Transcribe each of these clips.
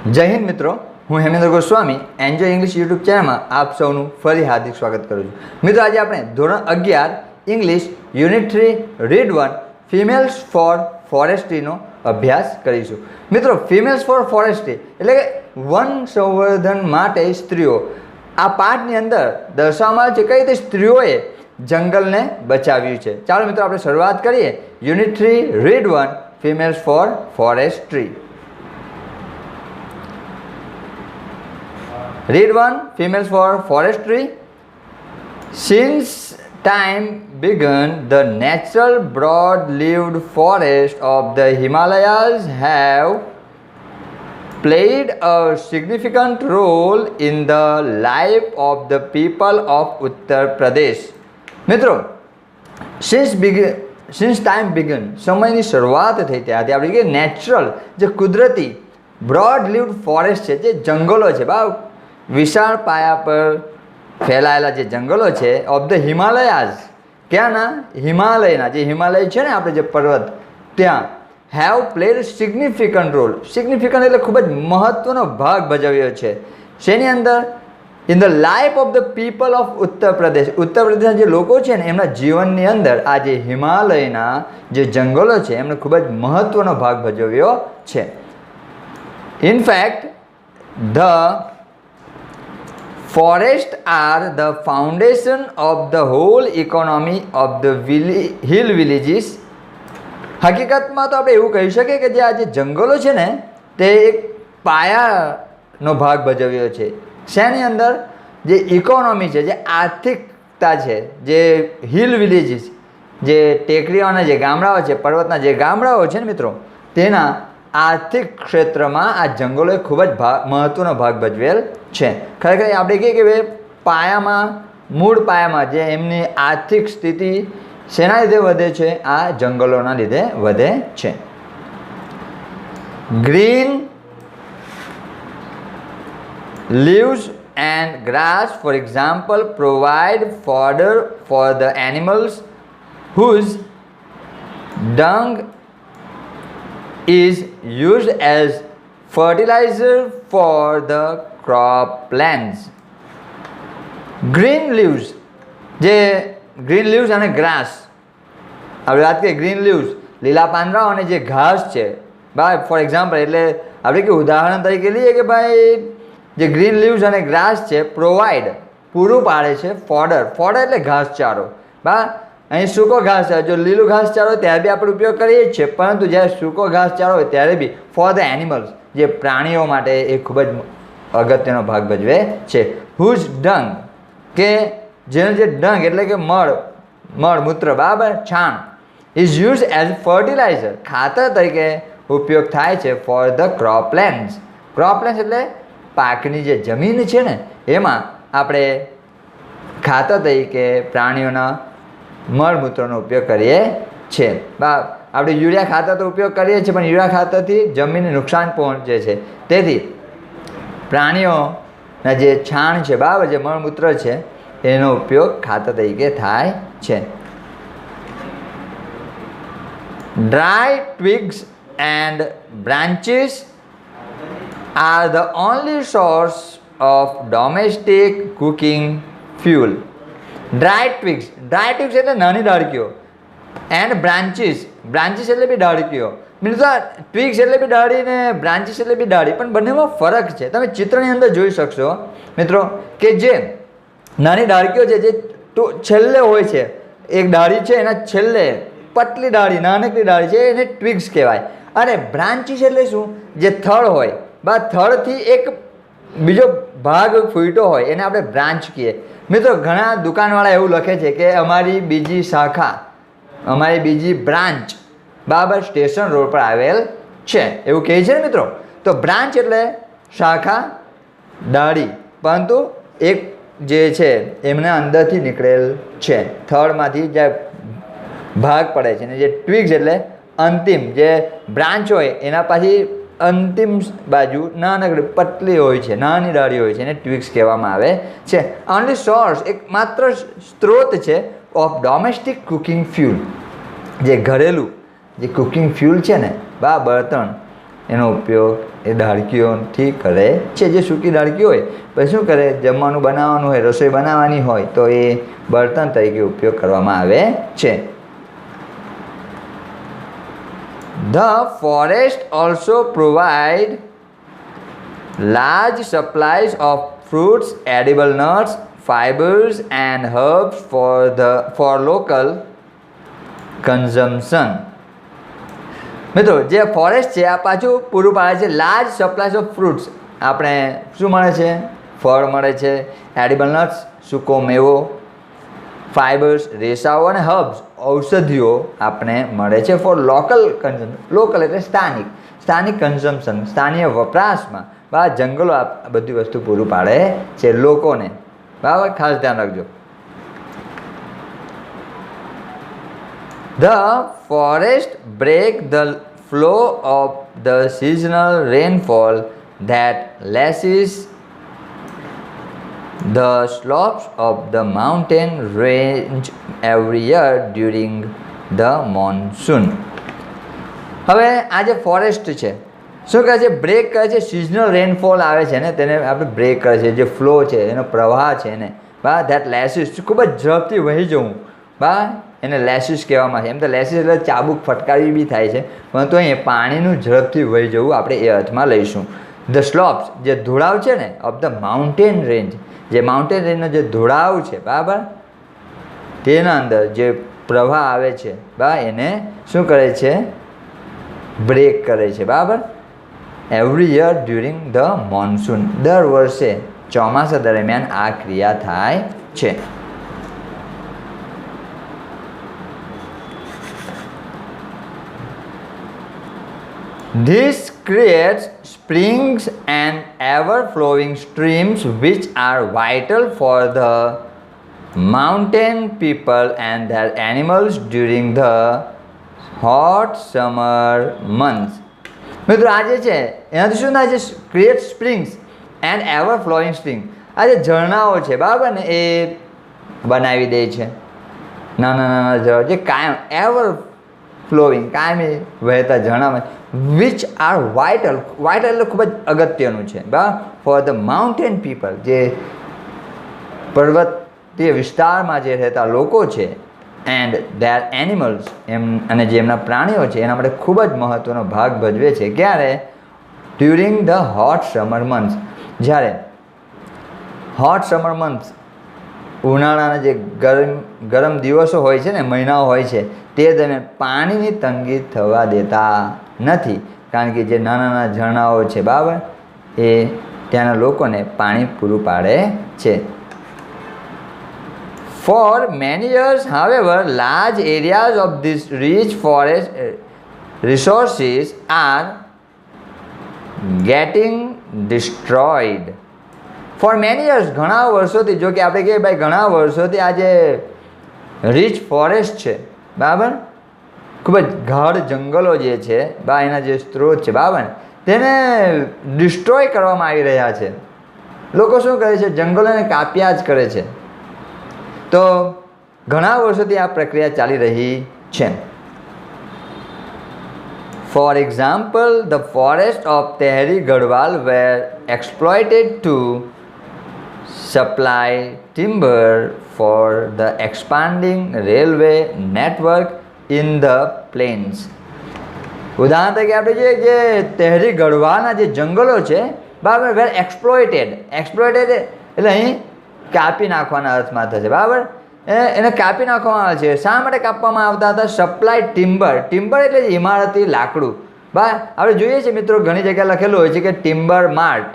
જય હિન્દ મિત્રો, હું Hemendra Goswami enjoy English YouTube ચેનલમાં આપ સૌનું ફરી હાર્દિક સ્વાગત કરું છું. મિત્રો, આજે આપણે ધોરણ 11 English unit 3 read 1 females for ફોરેસ્ટ્રીનો અભ્યાસ કરીશું. મિત્રો, ફિમેલ્સ ફોર ફોરેસ્ટ્રી એટલે કે વન સંવર્ધન માટે સ્ત્રીઓ. આ પાઠની અંદર દર્શાવવામાં આવે છે કઈ રીતે સ્ત્રીઓએ જંગલને બચાવ્યું છે. ચાલો મિત્રો, આપણે શરૂઆત કરીએ. Unit 3 read 1 females for forestry. Read 1 Females for Forestry. Since time began, the natural broad-leaved forests of the Himalayas have played a significant role in the life of the people of Uttar Pradesh. મિત્રો, since time began, સમયની શરૂઆત થઈ ત્યારથી આપણે કે natural જે કુદરતી broad લીવ્ડ forest છે, જે જંગલો છે બા વિશાળ પાયા પર ફેલાયેલા જે જંગલો છે ઓફ ધ હિમાલયાઝ, ક્યાંના હિમાલયના, જે હિમાલય છે ને આપણે જે પર્વત, ત્યાં have played significant role. Significant એટલે ખૂબ જ મહત્ત્વનો ભાગ ભજવ્યો છે. શેની અંદર? In the life of the people of Uttar Pradesh. ઉત્તર પ્રદેશના જે લોકો છે ને એમના જીવનની અંદર આ જે હિમાલયના જે જંગલો છે એમણે ખૂબ જ મહત્ત્વનો ભાગ ભજવ્યો છે. In fact the forests are the foundation of the whole economy of the hill villages. હકીકતમાં તો આપણે એવું કહી શકીએ કે જે આ જે જંગલો છે ને તે એક પાયાનો ભાગ ભજવ્યો છે. શેની અંદર? જે ઇકોનોમી છે, જે આર્થિકતા છે, જે હિલ વિલેજીસ, જે ટેકરીઓના જે ગામડાઓ છે, પર્વતના જે ગામડાઓ છે ને મિત્રો, તેના આર્થિક ક્ષેત્રમાં આ જંગલોએ ખૂબ જ મહત્ત્વનો ભાગ ભજવેલ છે. ખરેખર આપણે કહીએ કે પાયામાં, મૂળ પાયામાં જે એમની આર્થિક સ્થિતિ શેના લીધે વધે છે? આ જંગલોના લીધે વધે છે. Green leaves and grass, for example, provide fodder for the animals whose dung is used as fertilizer for the croplands. Green leaves, જે ગ્રીન લીવ્સ અને ગ્રાસ, આપણે વાત કરીએ ગ્રીન લીવ્સ લીલા પાંદડાઓ અને જે ઘાસ છે ભાઈ, ફોર એક્ઝામ્પલ એટલે આપણે કે ઉદાહરણ તરીકે લઈએ કે ભાઈ જે ગ્રીન લીવ્સ અને ગ્રાસ છે પ્રોવાઈડ પૂરું પાડે છે ફોડર. ફોડર એટલે ઘાસચારો. બા અહીં સૂકો ઘાસચારો, જો લીલું ઘાસચારો હોય ત્યારે બી આપણે ઉપયોગ કરીએ જ છે, પરંતુ જ્યારે સૂકો ઘાસચારો હોય ત્યારે બી ફોર ધ એનિમલ્સ, જે પ્રાણીઓ માટે એ ખૂબ જ અગત્યનો ભાગ ભજવે છે. હુઝ ડંગ, કે જેનો જે ડંગ એટલે કે મળમૂત્ર, બરાબર, છાણ, ઇઝ યુઝ એઝ ફર્ટિલાઇઝર, ખાતર તરીકે ઉપયોગ થાય છે ફોર ધ ક્રોપલેન્ડ્સ. ક્રોપલેન્ડ્સ એટલે પાકની જે જમીન છે ને એમાં આપણે ખાતર તરીકે પ્રાણીઓના મળમૂત્રનો ઉપયોગ કરીએ છીએ. આપણે યુરિયા ખાતર તો ઉપયોગ કરીએ છીએ, પણ યુરિયા ખાતરથી જમીનને નુકસાન પહોંચે છે. તેથી પ્રાણીઓના જે છાણ છે, બરાબર, જે મળમૂત્ર છે એનો ઉપયોગ ખાતર તરીકે થાય છે. Dry twigs and branches are the only source of domestic cooking fuel. Dry twigs એટલે નાની ડાળકીઓ, એન્ડ બ્રાન્ચીસ એટલે બી ડાળકીઓ. મિત્રો, ટ્વિગ્સ એટલે બી ડાળી ને બ્રાન્ચીસ એટલે બી ડાળી, પણ બંનેમાં ફરક છે. તમે ચિત્રની અંદર જોઈ શકશો મિત્રો કે જે નાની ડાળકીઓ છે જે છેલ્લે હોય છે, એક ડાળી છે એના છેલ્લે પતલી ડાળી, નાનકડી ડાળી છે, એને ટ્વિગ્સ કહેવાય. અને બ્રાન્ચીસ એટલે શું? જે થડ હોય, બા થડથી એક બીજો ભાગ ફૂટ્યો હોય એને આપણે બ્રાન્ચ કહીએ. મિત્રો, ઘણા દુકાનવાળા એવું લખે છે કે અમારી બીજી શાખા, અમારી બીજી બ્રાન્ચ, બરાબર, સ્ટેશન રોડ પર આવેલ છે, એવું કહે છે ને મિત્રો. તો બ્રાન્ચ એટલે શાખા, ડાળી, પરંતુ એક જે છે એમના અંદરથી નીકળેલ છે, થડમાંથી જે ભાગ પડે છે. અને જે ટ્વિગ્સ એટલે અંતિમ જે બ્રાન્ચ હોય એના પાછી અંતિમ બાજુ નાનકડી પતલી હોય છે, નાની ડાળી હોય છે, એને ટ્વિગ્સ કહેવામાં આવે છે. ઓનલી સોર્સ, એક માત્ર સ્ત્રોત છે ઓફ ડોમેસ્ટિક કુકિંગ ફ્યુલ, જે ઘરેલું જે કુકિંગ ફ્યુલ છે ને, બળતણ, એનો ઉપયોગ એ ડાળકીઓથી કરે છે. જે સૂકી ડાળકી હોય પછી શું કરે, જમવાનું બનાવવાનું હોય, રસોઈ બનાવવાની હોય તો એ બળતણ તરીકે ઉપયોગ કરવામાં આવે છે. The forest also provide large supplies of fruits, edible nuts, fibers and herbs for local consumption. મિત્રો જે ફોરેસ્ટ છે આ પાછું પૂરું પાડે છે લાર્જ સપ્લાયસ ઓફ ફ્રૂટ્સ. આપણે શું મળે છે, ફળ મળે છે, એડિબલ નટ્સ સૂકો મેવો, ફાઇબર્સ રેસાઓ અને હર્બ્સ ઔષધિઓ આપણે મળે છે ફોર લોકલ કન્ઝમ્પશન. લોકલ એટલે સ્થાનિક કન્ઝમ્પશન, સ્થાનિય વપરાશમાં બરાબર જંગલો આ બધી વસ્તુ પૂરું પાડે છે લોકોને. બરાબર, ખાસ ધ્યાન રાખજો. The forest break the flow of the seasonal rainfall that lashes the slopes of the mountain range every year during the monsoon. હવે આ જે ફોરેસ્ટ છે શું કહે છે, બ્રેક કરે છે. સિઝનલ રેનફોલ આવે છે ને તેને આપણે બ્રેક કરે છે. જે ફ્લો છે એનો પ્રવાહ છે એને બા ધેટ લેસીસ ખૂબ જ ઝડપથી વહી જવું બા એને લેસીસ કહેવામાં છે. એમ તો લેસીસ એટલે ચાબુક ફટકારવી બી થાય છે પરંતુ અહીં પાણીનું ઝડપથી વહી જવું આપણે એ અર્થમાં લઈશું. ધ સ્લોપ્સ જે ધોળાવ છે ને ઓફ ધ માઉન્ટેન રેન્જ, જે માઉન્ટેન રેન્જનો જે ધોળાવ છે બરાબર તેના અંદર જે પ્રવાહ આવે છે બા એને શું કરે છે, બ્રેક કરે છે. બરાબર, every year during the monsoon, દર વર્ષે ચોમાસા દરમિયાન આ ક્રિયા થાય છે. This creates springs and ever-flowing streams which are vital for the mountain people and their animals during the hot summer months. મિત્રો આ જે છે એનાથી શું થાય છે, create springs and ever flowing stream. આ જે ઝરણાઓ છે બરાબર ને એ બનાવી દે છે. નાના ઝરણા જે કાયમ એવર ફ્લોઈંગ કાયમી વહેતા ઝરણામાં વિચ આર વાઇટલ એટલે ખૂબ જ અગત્યનું છે બરાબર ફોર ધ માઉન્ટેન પીપલ, જે પર્વતીય વિસ્તારમાં જે રહેતા લોકો છે એન્ડ ધેર એનિમલ્સ અને જે એમના પ્રાણીઓ છે એના માટે ખૂબ જ મહત્ત્વનો ભાગ ભજવે છે. ક્યારે, during the hot summer months, જ્યારે હોટ સમર મંથ્સ ઉનાળાના જે ગરમ દિવસો હોય છે ને મહિનાઓ હોય છે તે દરમિયાન પાણીની તંગી થવા દેતા નથી કારણ કે જે નાના ઝરણાઓ છે બરાબર એ ત્યાંના લોકોને પાણી પૂરું પાડે છે. For many years, however, large areas of this rich forest resources are getting destroyed. For many years, ઘણા વર્ષોથી, જો કે આપણે કહીએ ભાઈ ઘણા વર્ષોથી આ જે રીચ ફોરેસ્ટ છે બરાબર ખૂબ જ ગાઢ જંગલો જે છે બા એના જે સ્ત્રોત છે બરાબર તેને ડિસ્ટ્રોય કરવામાં આવી રહ્યા છે. લોકો શું કરે છે, જંગલોને કાપ્યા જ કરે છે. તો ઘણા વર્ષોથી આ પ્રક્રિયા ચાલી રહી છે. For example, the forest of Tehri Garhwal were exploited to supply timber for the expanding railway network in the plains. ઉદાહરણ તરીકે આપણે જોઈએ જે તહેરી ગઢવાલના જે જંગલો છે બરાબર વેર એક્સપ્લોઇટેડ એટલે અહીં કાપી નાખવાના અર્થમાં થશે બરાબર એને કાપી નાખવામાં આવે છે. શા માટે કાપવામાં આવતા હતા, સપ્લાય ટિમ્બર એટલે ઇમારતી લાકડું બરાબર. આપણે જોઈએ છીએ મિત્રો ઘણી જગ્યાએ લખેલું હોય છે કે ટિમ્બર માર્ટ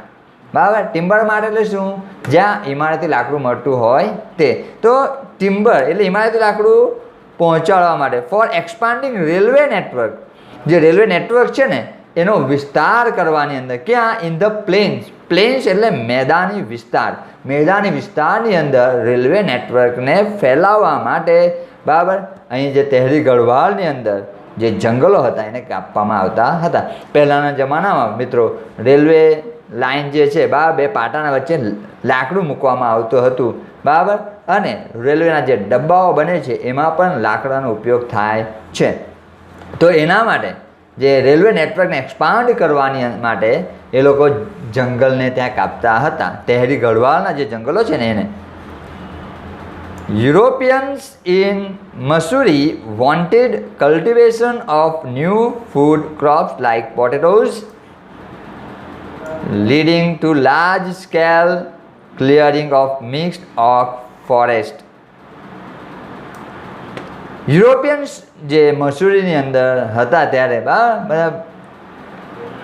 બરાબર. ટિમ્બર માર્ટ એટલે શું, જ્યાં ઇમારતી લાકડું મળતું હોય તે. તો ટિમ્બર એટલે ઇમારતી લાકડું પહોંચાડવા માટે ફોર એક્સપાન્ડિંગ રેલવે નેટવર્ક, જે રેલવે નેટવર્ક છે ને એનો વિસ્તાર કરવાની અંદર ક્યાં, ઇન ધ પ્લેન્સ એટલે મેદાની વિસ્તારની અંદર રેલવે નેટવર્કને ફેલાવવા માટે બરાબર અહીં જે તહેરી ગઢવાલની અંદર જે જંગલો હતા એને કાપવામાં આવતા હતા. પહેલાંના જમાનામાં મિત્રો રેલવે લાઇન જે છે બરાબર બે પાટાના વચ્ચે લાકડું મૂકવામાં આવતું હતું બરાબર અને રેલવેના જે ડબ્બાઓ બને છે એમાં પણ લાકડાનો ઉપયોગ થાય છે. તો એના માટે જે રેલવે નેટવર્કને એક્સપાન્ડ કરવાની માટે એ લોકો જંગલને ત્યાં કાપતા હતા. તહેરી ગઢવાલના જે જંગલો છે ને એને. Europeans in Missouri wanted cultivation of new food crops like potatoes, leading to large scale clearing of mixed oak forest. Europeans જે મસૂરીની અંદર હતા ત્યારે બધા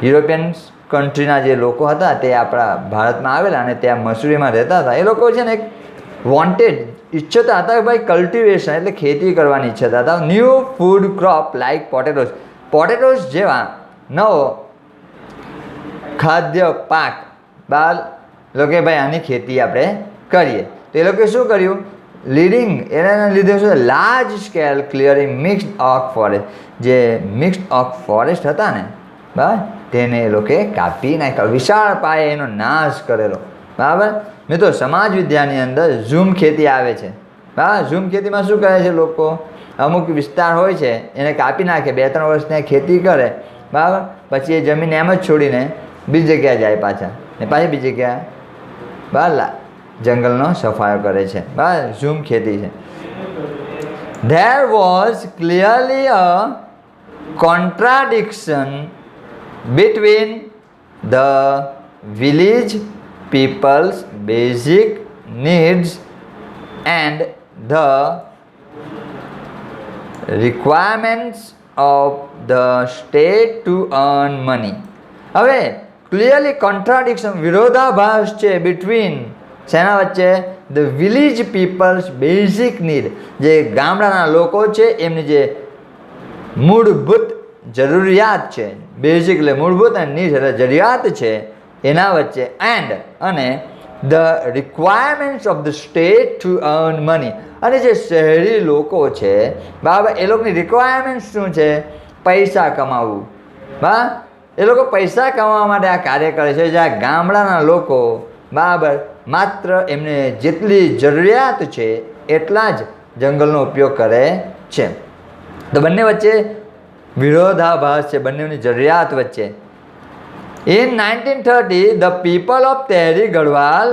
યુરોપિયન્સ કન્ટ્રીના જે લોકો હતા તે આપણા ભારતમાં આવેલા અને ત્યાં મસૂરીમાં રહેતા હતા. એ લોકો છે ને એક વોન્ટેડ ઈચ્છતા હતા કે ભાઈ કલ્ટિવેશન એટલે ખેતી કરવાની ઈચ્છતા હતા. New food crop like potatoes, potatoes જેવા નવો ખાદ્ય પાક બાર લોકો ભાઈ આની ખેતી આપણે કરીએ. તો એ લોકોએ શું કર્યું? લીડિંગ એના લીધે શું large scale clearing mixed oak forest, જે મિક્સ્ડ ઓક ફોરેસ્ટ હતા ને બરાબર તેને એ લોકોએ કાપી નાખ્યા, વિશાળ પાયે એનો નાશ કરેલો. બરાબર મિત્રો, સમાજ વિદ્યાની અંદર ઝૂમ ખેતી આવે છે. બરાબર, ઝૂમ ખેતીમાં શું કરે છે લોકો? અમુક વિસ્તાર હોય છે એને કાપી નાખે, 2-3 વર્ષ ત્યાં ખેતી કરે. બરાબર, પછી એ જમીન એમ જ છોડીને બીજી જગ્યાએ જાય પાછા ને પાછી બીજી જગ્યાએ બરાબર જંગલનો સફાયો કરે છે. બરાબર, ઝૂમ ખેતી છે. There was clearly a contradiction between the village people's basic needs and the requirements of the state to earn money. હવે ક્લિયરલી કોન્ટ્રાડિક્શન, વિરોધાભાસ છે બિટવીન શેના વચ્ચે? The village peoples basic need, જે ગામડાના લોકો છે એમની જે મૂળભૂત જરૂરિયાત છે, બેઝિક એટલે મૂળભૂત અને નીડ એટલે જરૂરિયાત છે એના વચ્ચે, એન્ડ અને the requirements of the state to earn money, અને જે શહેરી લોકો છે બરાબર એ લોકોની રિક્વાયરમેન્ટ શું છે? પૈસા કમાવવું. બરાબર, એ લોકો પૈસા કમાવા માટે આ કાર્ય કરે છે. જ્યાં ગામડાના લોકો બરાબર માત્ર એમને જેટલી જરૂરિયાત છે એટલા જ જંગલનો ઉપયોગ કરે છે. તો બંને વચ્ચે વિરોધાભાસ છે, બંનેની જરૂરિયાત વચ્ચે. In 1930, the people of Tehri Garhwal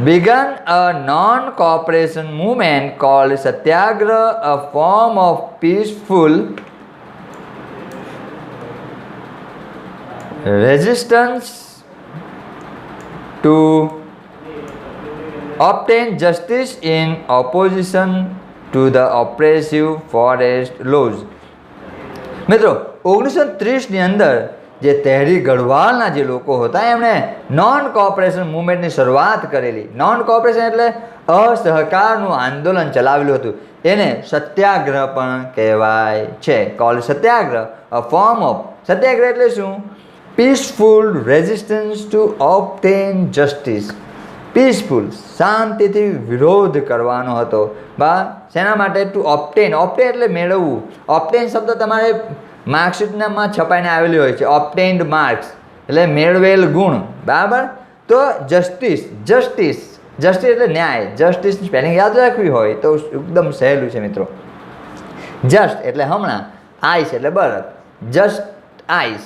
began a non-cooperation movement called Satyagraha, a form of peaceful resistance to obtain justice in opposition to the oppressive forest laws. મિત્રો 1930ની અંદર જે તહેરી ગઢવાલના જે લોકો હતા એમણે નોન કોઓપરેશન મુવમેન્ટની શરૂઆત કરેલી. નોન કોઓપરેશન એટલે અસહકારનું આંદોલન ચલાવેલું હતું. એને સત્યાગ્રહ પણ કહેવાય છે. Call satyagraha, a form of satyagraha એટલે શું? Peaceful resistance to obtain justice. Peaceful, શાંતિથી વિરોધ કરવાનો હતો. શેના માટે? ટુ ઓબ્ટેન, ઓબ્ટેન એટલે મેળવવું. ઓબ્ટેન શબ્દ તમારે માર્કશીટમાં છપાઈને આવેલી હોય છે. ઓબ્ટેન્ડ માર્ક્સ એટલે મેળવેલ ગુણ. બરાબર, તો જસ્ટિસ, જસ્ટિસ જસ્ટિસ એટલે ન્યાય. જસ્ટિસની સ્પેલિંગ યાદ રાખવી હોય તો એકદમ સહેલું છે મિત્રો. જસ્ટ એટલે હમણાં, આઈસ એટલે બરફ. જસ્ટ આઈસ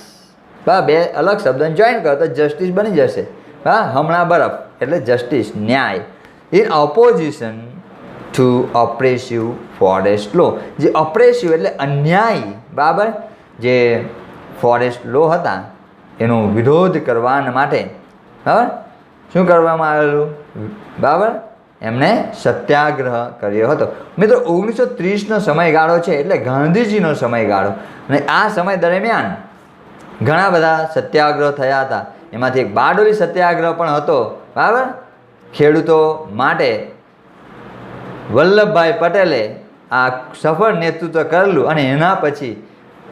બરાબર, બે અલગ શબ્દને જોઈન કરો તો જસ્ટિસ બની જશે. હા, હમણાં બરફ એટલે જસ્ટિસ, ન્યાય. ઇન ઓપોઝિશન ટુ ઓપ્રેસિવ ફોરેસ્ટ લો, જે ઓપ્રેસિવ એટલે અન્યાયી બરાબર જે ફોરેસ્ટ લો હતા એનો વિરોધ કરવા માટે બરાબર શું કરવામાં આવેલું? બરાબર, એમણે સત્યાગ્રહ કર્યો હતો. મિત્રો 1930નો સમયગાળો છે એટલે ગાંધીજીનો સમયગાળો, અને આ સમય દરમિયાન ઘણા બધા સત્યાગ્રહ થયા હતા. એમાંથી એક બારડોલી સત્યાગ્રહ પણ હતો. બરાબર, ખેડૂતો માટે વલ્લભભાઈ પટેલે આ સફળ નેતૃત્વ કરેલું, અને એના પછી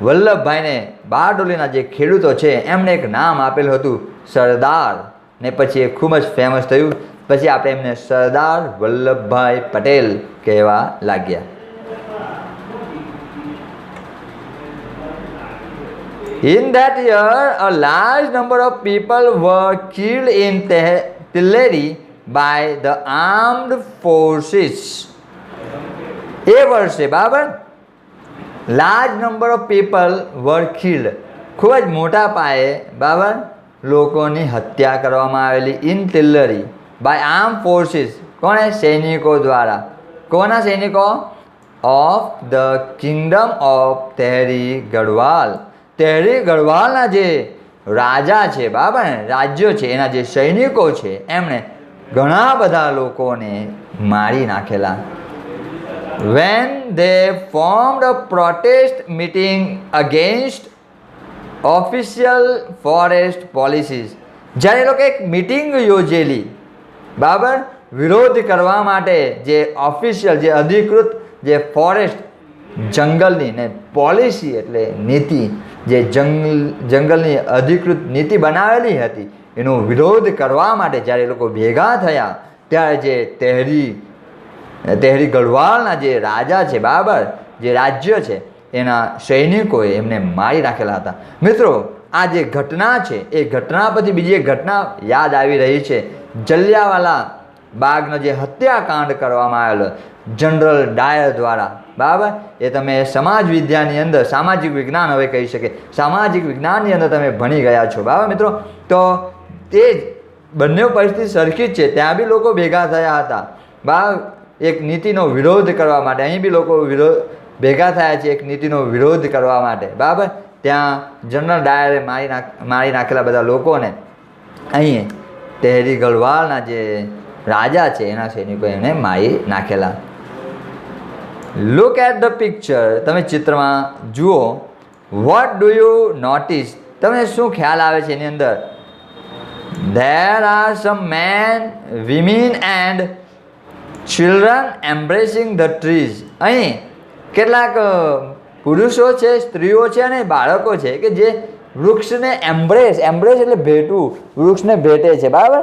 વલ્લભભાઈને બારડોલીના જે ખેડૂતો છે એમને એક નામ આપેલું હતું સરદાર, ને પછી એ ખૂબ જ ફેમસ થયું. પછી આપણે એમને સરદાર વલ્લભભાઈ પટેલ કહેવા લાગ્યા. In that year, a large number of people were killed in Tehri by the armed forces. એ વર્ષે બરાબર large number of people were killed, ખૂબ જ મોટા પાયે બરાબર લોકોની હત્યા કરવામાં આવેલી in Tilari by arm forces, કોણે? સૈનિકો દ્વારા. કોના સૈનિકો? Of the kingdom of Tehri Garhwal. Tehri ગઢવાલના જે રાજા છે બરાબર ને, રાજ્યો છે, એના જે સૈનિકો છે એમણે ઘણા બધા લોકોને મારી નાખેલા. when they formed a protest meeting against official forest policies, જ્યારે એ લોકો એક મિટિંગ યોજેલી બરાબર વિરોધ કરવા માટે જે ઓફિશિયલ જે અધિકૃત જે ફોરેસ્ટ જંગલની ને પોલિસી એટલે નીતિ જે જંગલની અધિકૃત નીતિ બનાવેલી હતી એનો વિરોધ કરવા માટે જ્યારે એ લોકો ભેગા થયા ત્યારે જે તેહરી ગઢવાલના જે રાજા છે બરાબર જે રાજ્ય છે એના સૈનિકોએ એમને મારી નાખેલા હતા. મિત્રો આ જે ઘટના છે એ ઘટના પછી બીજી એક ઘટના યાદ આવી રહી છે. જલિયાવાલા બાગનો જે હત્યાકાંડ કરવામાં આવેલો જનરલ ડાયર દ્વારા બરાબર, એ તમે સમાજ વિદ્યાની અંદર સામાજિક વિજ્ઞાન હવે કહી શકે સામાજિક વિજ્ઞાનની અંદર તમે ભણી ગયા છો બરાબર મિત્રો. તો તે જ બંને પરિસ્થિતિ સરખી જ છે. ત્યાં બી લોકો ભેગા થયા હતા બરાબર એક નીતિનો વિરોધ કરવા માટે. અહીં બી લોકો ભેગા થયા છે એક નીતિનો વિરોધ કરવા માટે બરાબર. ત્યાં જનરલ ડાયરે મારી નાખેલા બધા લોકોને અહીં તેહરી ગઢવાલના જે રાજા છે એના સૈનિકો એને મારી નાખેલા. લુક એટ ધ પિક્ચર, તમે ચિત્રમાં જુઓ. વોટ ડુ યુ નોટિસ, તમને શું ખ્યાલ આવે છે એની અંદર? there are some men, women and children embracing the trees. અહીં કેટલાક પુરુષો છે, સ્ત્રીઓ છે અને બાળકો છે કે જે વૃક્ષને એમ્બ્રેસ એટલે ભેટવું, વૃક્ષને ભેટે છે બરાબર,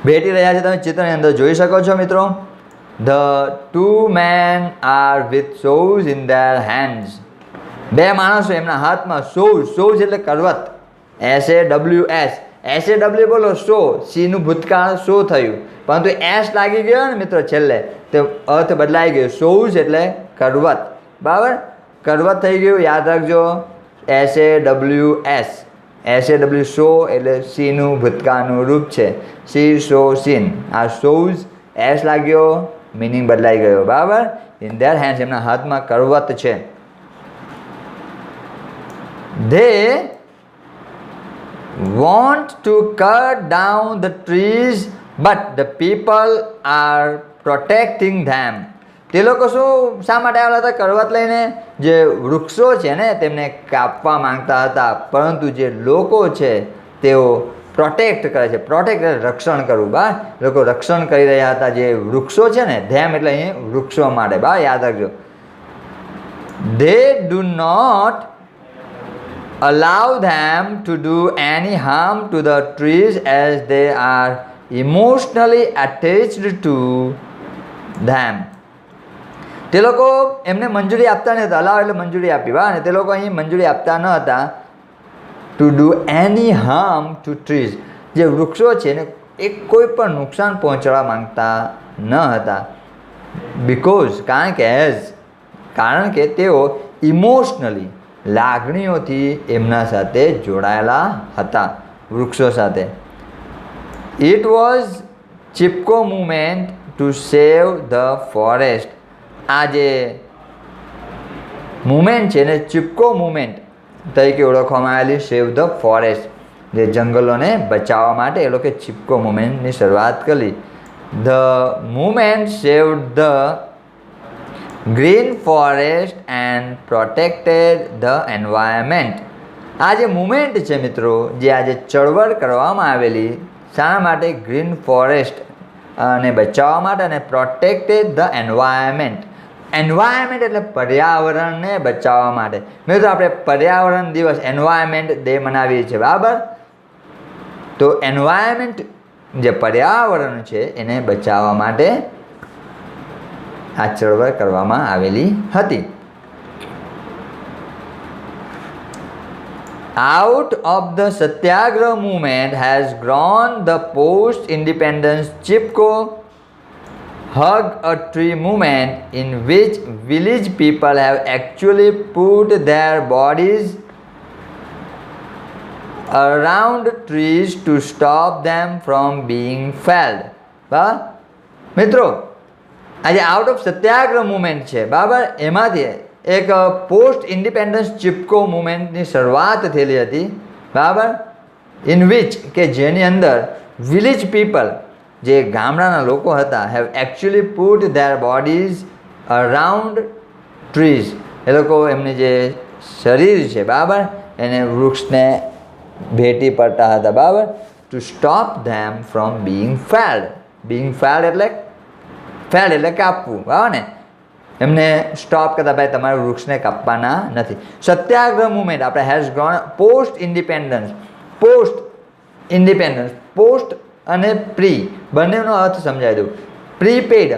ભેટી રહ્યા છે. તમે ચિત્રની અંદર જોઈ શકો છો મિત્રો. The two men are with shows in their hands. બે માણસો એમના હાથમાં shows એટલે કરવત, SAW બોલો સો, સીનું ભૂતકાળ સો થયું પરંતુ એસ લાગી ગયો ને મિત્રો છેલ્લે તે અર્થ બદલાઈ ગયો. shows એટલે કરવત બરાબર, કરવત થઈ ગયું યાદ રાખજો. SAW સો એટલે સીનું ભૂતકાળનું રૂપ છે. સી સો સીન, આ shows એસ લાગ્યો મિનિંગ બદલાઈ ગયો બરાબર. ઇન ધેર હેન્ડ્સ એમના હાથમાં કરવત છે. they want to cut down the trees but the people are protecting them. તે લોકો શા માટે આવેલા હતા? કરવત લઈને જે વૃક્ષો છે ને તેમને કાપવા માંગતા હતા પરંતુ જે લોકો છે તેઓ પ્રોટેક્ટ કરે છે. પ્રોટેક્ટ એટલે રક્ષણ કરવું બા, લોકો રક્ષણ કરી રહ્યા હતા જે વૃક્ષો છે ને. ધેમ એટલે અહીં વૃક્ષો માટે બા યાદ રાખજો. they do not allow them to do any harm to the trees as they are emotionally attached to them. તે લોકો એમને મંજૂરી આપતા ન હતા. અલાવ એટલે મંજૂરી આપી બા, અને તે લોકો અહીં મંજૂરી આપતા ન હતા to do any harm to trees. જે વૃક્ષો છે ને એ કોઈ પણ નુકસાન પહોંચાડવા માંગતા ન હતા. બિકોઝ કારણ કે તેઓ ઇમોશનલી લાગણીઓથી એમના સાથે જોડાયેલા હતા વૃક્ષો સાથે. It was Chipko movement to save the forest. આ જે મુવમેન્ટ છે ને ચિપકો મુવમેન્ટ તરીકે ઓળખવામાં આવેલી સેવ ધ ફોરેસ્ટ, જે જંગલોને બચાવવા માટે એ લોકોએ ચિપકો મુવમેન્ટની શરૂઆત કરી. The movement saved the green forest and protected the environment. આ જે મુવમેન્ટ છે મિત્રો, જે આજે ચળવળ કરવામાં આવેલી શાના માટે? ગ્રીન ફોરેસ્ટ અને બચાવવા માટે અને પ્રોટેક્ટેડ ધ એન્વાયરમેન્ટ. એન્વાયરમેન્ટ એટલે પર્યાવરણને બચાવવા માટે. મિત્રો આપણે પર્યાવરણ દિવસ એન્વાયરમેન્ટ ડે મનાવીએ છીએ બરાબર. તો એન્વાયરમેન્ટ જે પર્યાવરણ છે એને બચાવવા માટે આ ચળવળ કરવામાં આવેલી હતી. Out of the Satyagraha movement has grown the post-independence Chipko hug a tree movement in which village people have actually put their bodies around trees to stop them from being felled. બરાબર મિત્રો, આજે out of Satyagraha movement છે બરાબર, એમાંથી એક post independence Chipko મુવમેન્ટની શરૂઆત થયેલી હતી બરાબર, ઇન વિચ કે જેની અંદર વિલેજ પીપલ જે ગામડાના લોકો હતા have actually put their bodies around trees, એ લોકો એમની જે શરીર છે બરાબર એને વૃક્ષને ભેટી પડતા હતા બરાબર, to stop them from Bing failed. Bing failed એટલે કાપવું બરાબર ને, એમને સ્ટોપ કરતા ભાઈ તમારે વૃક્ષને કાપવાના નથી. સત્યાગ્રહ મુવમેન્ટ આપણે has gone post independence, post અને પ્રી બંનેનો અર્થ સમજાવી દઉં. પ્રીપેડ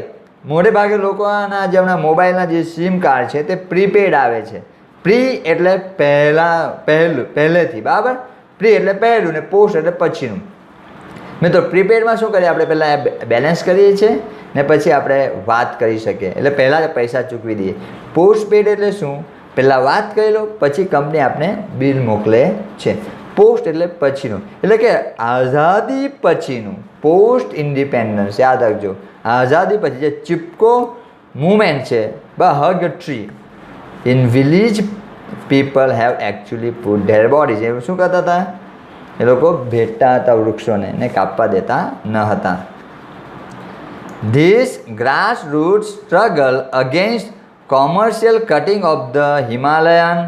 મોટે ભાગે લોકોના જે હમણાં મોબાઈલના જે સિમ કાર્ડ છે તે પ્રીપેડ આવે છે. પ્રી એટલે પહેલેથી બરાબર, પ્રી એટલે પહેલું ને પોસ્ટ એટલે પછીનું. મિત્રો પ્રીપેડમાં શું કરીએ આપણે, પહેલાં બેલેન્સ કરીએ છીએ ને પછી આપણે વાત કરી શકીએ, એટલે પહેલાં જ પૈસા ચૂકવી દઈએ. પોસ્ટપેડ એટલે શું, પહેલાં વાત કરી લો પછી કંપની આપણે બિલ મોકલે છે. પોસ્ટ એટલે પછીનું, એટલે કે આઝાદી પછીનું, પોસ્ટ ઇન્ડિપેન્ડન્સ યાદ રાખજો. આઝાદી પછી જે ચિપકો મુવમેન્ટ છે hug tree in village people have actually put their bodies, એ શું કરતા હતા, એ લોકો ભેટતા હતા વૃક્ષોને ને કાપવા દેતા ન હતા. This grass root struggle against commercial cutting of the Himalayan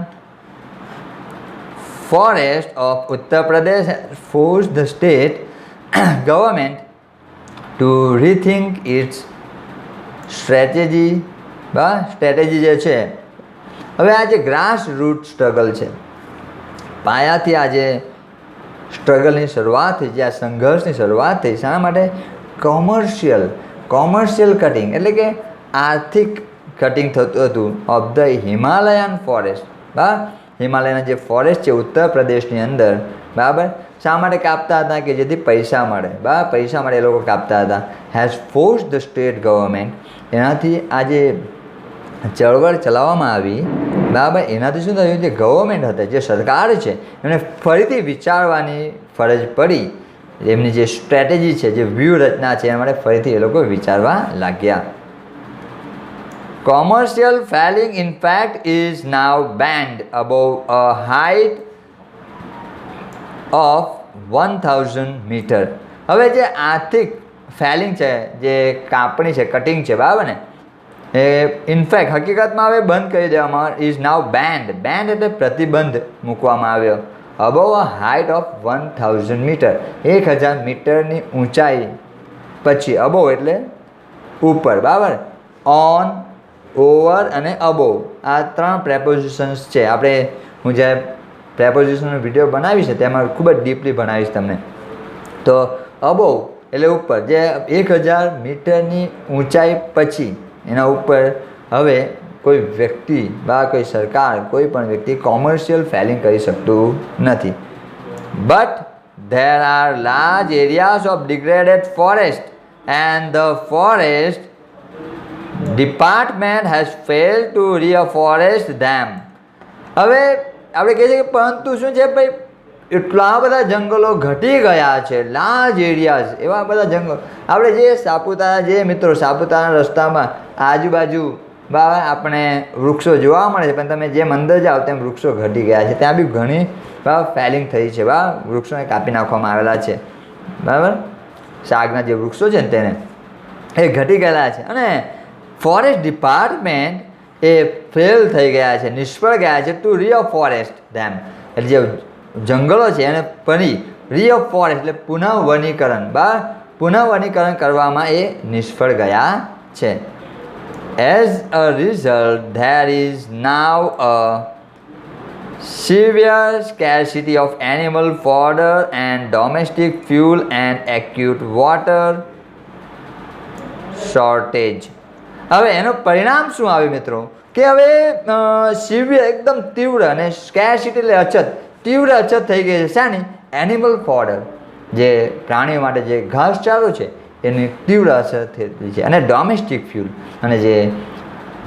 forest of Uttar Pradesh forced the state government to rethink its strategy જે છે. હવે આ જે ગ્રાસ રૂટ સ્ટ્રગલ છે, પાયાથી આ જે સ્ટ્રગલની શરૂઆત થઈ છે, આ સંઘર્ષની શરૂઆત થઈ, શા માટે, કોમર્શિયલ કટિંગ એટલે કે આર્થિક કટિંગ થતું હતું ઓફ ધ હિમાલયન ફોરેસ્ટ બરાબર, હિમાલયના જે ફોરેસ્ટ છે ઉત્તર પ્રદેશની અંદર બરાબર, શા માટે કાપતા હતા કે જેથી પૈસા મળે બરાબર, પૈસા મળે એ લોકો કાપતા હતા. Has force the state government, એનાથી આ જે ચળવળ ચલાવવામાં આવી બરાબર, એનાથી શું થયું, જે ગવર્મેન્ટ હતા જે સરકાર છે એમને ફરીથી વિચારવાની ફરજ પડી. એમની જે સ્ટ્રેટેજી છે, જે વ્યૂહરચના છે એના માટે ફરીથી એ લોકો વિચારવા લાગ્યા. Commercial felling in fact is now banned above a height of 1000 meter. હવે જે આર્થિક ફેલિંગ છે, જે કાપણી છે, કટિંગ છે બરાબર ને, એ ઇનફેક્ટ હકીકતમાં હવે બંધ કરી દેવામાં, ઇઝ નાવ બેન્ડ એટલે પ્રતિબંધ મૂકવામાં આવ્યો. Above a height of 1000 metre, 1000 મીટરની ઊંચાઈ પછી, અબોવ એટલે ઉપર બરાબર, ઓન, ઓવર અને અબોવ આ ત્રણ પ્રેપોઝિશન્સ છે. આપણે હું જ્યારે પ્રેપોઝિશનનો વિડીયો બનાવીશ ને તેમાં ખૂબ જ ડીપલી ભણાવીશ તમને. તો અબોવ એટલે ઉપર, જે 1000 મીટરની ઊંચાઈ પછી એના ઉપર હવે કોઈ વ્યક્તિ বা કોઈ સરકાર, કોઈ પણ વ્યક્તિ કોમર્શિયલ ફેલિંગ કરી શકતું નથી. But there are large areas of degraded forest and the forest department has failed to reafforest them. હવે આપણે કહીએ છીએ કે પરંતુ શું છે ભાઈ, એટલા બધા જંગલો ઘટી ગયા છે, લાર્જ એરિયાઝ, એવા બધા જંગલો. આપણે જે સાપુતારા, જે મિત્રો સાપુતારાના રસ્તામાં આજુબાજુ આપણે વૃક્ષો જોવા મળે છે, પણ તમે જેમ અંદર જાઓ તેમ વૃક્ષો ઘટી ગયા છે. ત્યાં બી ઘણી ફેલિંગ થઈ છે વૃક્ષોને કાપી નાખવામાં આવેલા છે બરાબર, શાકના જે વૃક્ષો છે ને તેને એ ઘટી ગયેલા છે. અને ફોરેસ્ટ ડિપાર્ટમેન્ટ એ ફેલ થઈ ગયા છે, નિષ્ફળ ગયા છે ટુ રીઅફોરેસ્ટ ધેમ, એટલે જે જંગલો છે એને ફરી રીઅફોરેસ્ટ એટલે પુનઃવનીકરણ કરવામાં એ નિષ્ફળ ગયા છે. As a result, there is now a severe scarcity of animal fodder and domestic fuel and acute water shortage. હવે એનું પરિણામ શું આવ્યું મિત્રો, કે હવે સિવિયર એકદમ તીવ્ર અને સ્કેર્સિટી એટલે અછત, તીવ્ર અછત થઈ ગઈ છે શાની, એનિમલ ફોડર, જે પ્રાણીઓ માટે જે ઘાસચારો છે એની તીવ્ર અસર થયેલી છે. અને ડોમેસ્ટિક ફ્યુલ અને જે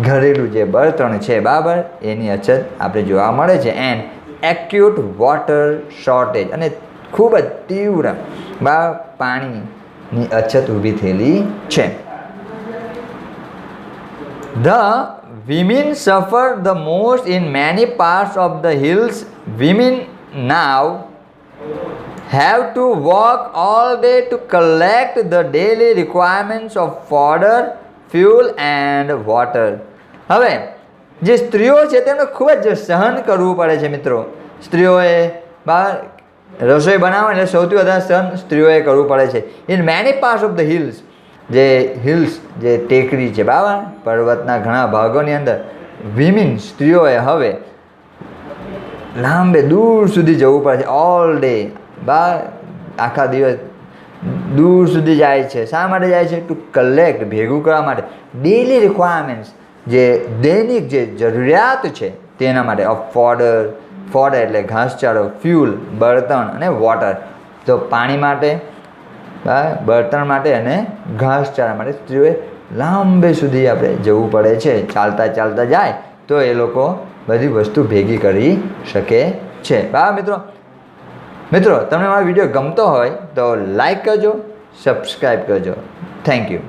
ઘરેલું જે બળતણ છે બરાબર એની અછત આપણે જોવા મળે છે. એન્ડ એક્યુટ વોટર શોર્ટેજ અને ખૂબ જ તીવ્ર પાણીની અછત ઊભી થયેલી છે. The women suffer the most in many parts of the hills. Women now have to work all day to collect the daily requirements of fodder, fuel and water. હવે જે સ્ત્રીઓ છે તેમને ખૂબ જ સહન કરવું પડે છે મિત્રો. સ્ત્રીઓએ બહાર રસોઈ બનાવવા એટલે સૌથી વધારે સહન સ્ત્રીઓએ કરવું પડે છે. In many parts of the hills, જે હિલ્સ જે ટેકરી છે બરાબર પર્વતના ઘણા ભાગોની અંદર વિમેન સ્ત્રીઓએ હવે લાંબે દૂર સુધી જવું પડે છે. ઓલ ડે આખા દિવસ દૂર સુધી જાય છે. શા માટે જાય છે? ટુ કલેક્ટ ભેગું કરવા માટે ડેલી રિક્વાયરમેન્ટ્સ જે દૈનિક જે જરૂરિયાત છે તેના માટે ઓફ ફોડર એટલે ઘાસચારો, ફ્યુલ બળતણ અને વોટર તો પાણી માટે બળતણ માટે અને ઘાસચારા માટે સ્ત્રીઓએ લાંબે સુધી આપણે જવું પડે છે. ચાલતા ચાલતા જાય તો એ લોકો બધી વસ્તુ ભેગી કરી શકે છે. બરાબર મિત્રો તમને મારો વિડીયો ગમતો હોય તો લાઈક કરજો, સબસ્ક્રાઈબ કરજો. Thank you.